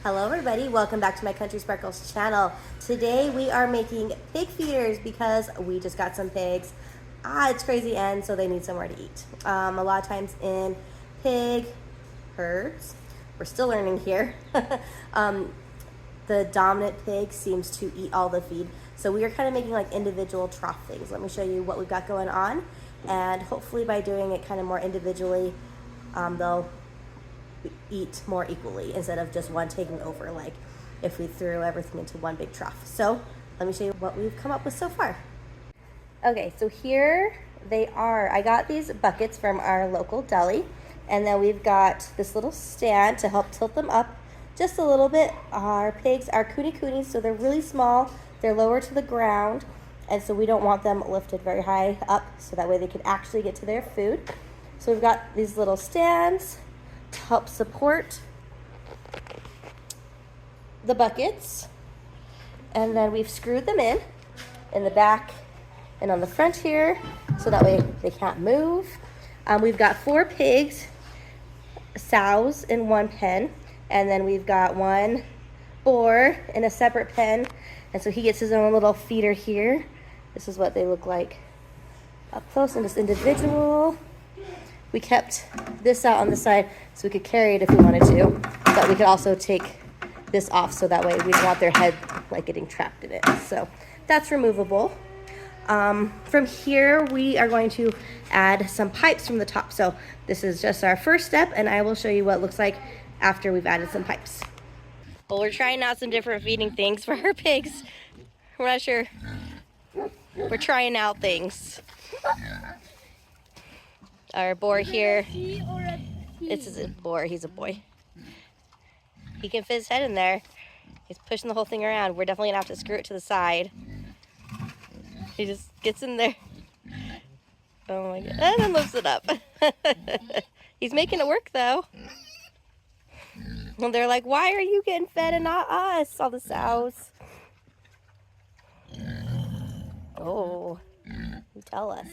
Hello everybody, welcome back to my Country Sparkles channel. Today we are making pig feeders because we just got some pigs. It's crazy and so they need somewhere to eat. A lot of times in pig herds, we're still learning here, the dominant pig seems to eat all the feed. So we are kind of making like individual trough things. Let me show you what we've got going on, and hopefully by doing it kind of more individually, they'll eat more equally instead of just one taking over, like if we threw everything into one big trough. So let me show you what we've come up with so far. Okay, so here they are. I got these buckets from our local deli, and then we've got this little stand to help tilt them up just a little bit. Our pigs are coonies, so they're really small. They're lower to the ground, and so we don't want them lifted very high up, so that way they can actually get to their food. So we've got these little stands to help support the buckets, and then we've screwed them in the back and on the front here, so that way they can't move. We've got 4 pigs, sows in one pen, and then we've got 1 boar in a separate pen, and so he gets his own little feeder here. This is what they look like up close and just individual. We kept this out on the side so we could carry it if we wanted to, but we could also take this off so that way we don't want their head like getting trapped in it. So that's removable. From here we are going to add some pipes from the top. So this is just our first step, and I will show you what it looks like after we've added some pipes. Well, we're trying out some different feeding things for our pigs. We're not sure. We're trying out things. Our boar here, it's a boar, he's a boy. He can fit his head in there. He's pushing the whole thing around. We're definitely gonna have to screw it to the side. He just gets in there. Oh my God, and then lifts it up. He's making it work though. And they're like, why are you getting fed and not us? All the sows. Oh, you tell us.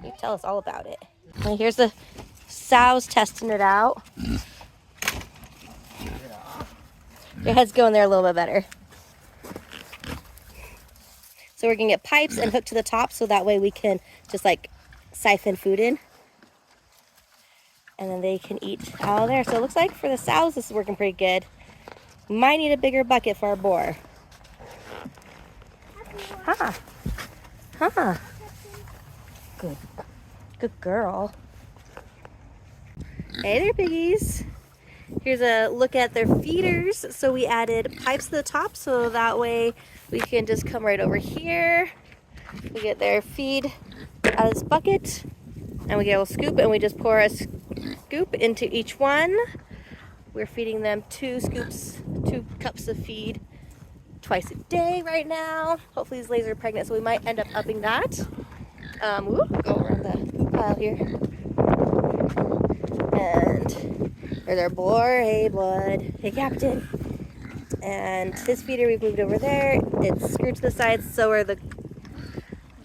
You tell us all about it. And here's the sows testing it out. Your head's going there a little bit better. So we're gonna get pipes and hook to the top so that way we can just like siphon food in. And then they can eat out of there. So it looks like for the sows this is working pretty good. Might need a bigger bucket for our boar. Huh. Good girl. Hey there, piggies. Here's a look at their feeders. So we added pipes to the top so that way we can just come right over here. We get their feed out of this bucket, and we get a little scoop, and we just pour a scoop into each one. We're feeding them 2 cups of feed twice a day right now. Hopefully these ladies are pregnant, so we might end up upping that. Go around the poop pile here. And there's our boar. Hey, bud. Hey, Captain. And his feeder we've moved over there. It's screwed to the sides, so are the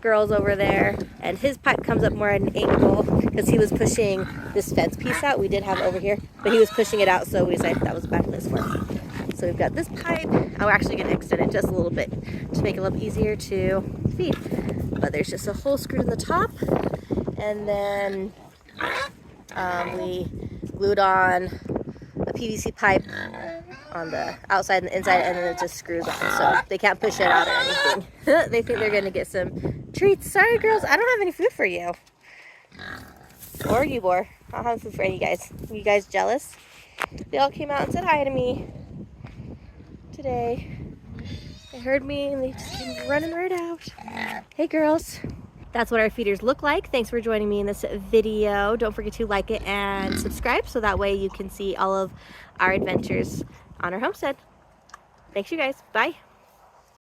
girls over there. And his pipe comes up more at an angle because he was pushing this fence piece out. We did have it over here, but he was pushing it out, so we decided that was a bad place for him. So we've got this pipe. We're actually going to extend it just a little bit to make it a little easier to feed. But there's just a hole screwed in the top, and then we glued on a PVC pipe on the outside and the inside, and then it just screws on, so they can't push it out or anything. They think they're gonna get some treats. Sorry girls, I don't have any food for you. Or you, boar. I don't have food for any of you guys. You guys jealous? They all came out and said hi to me today. They heard me and they just came running right out. Hey girls. That's what our feeders look like. Thanks for joining me in this video. Don't forget to like it and subscribe so that way you can see all of our adventures on our homestead. Thanks you guys. Bye.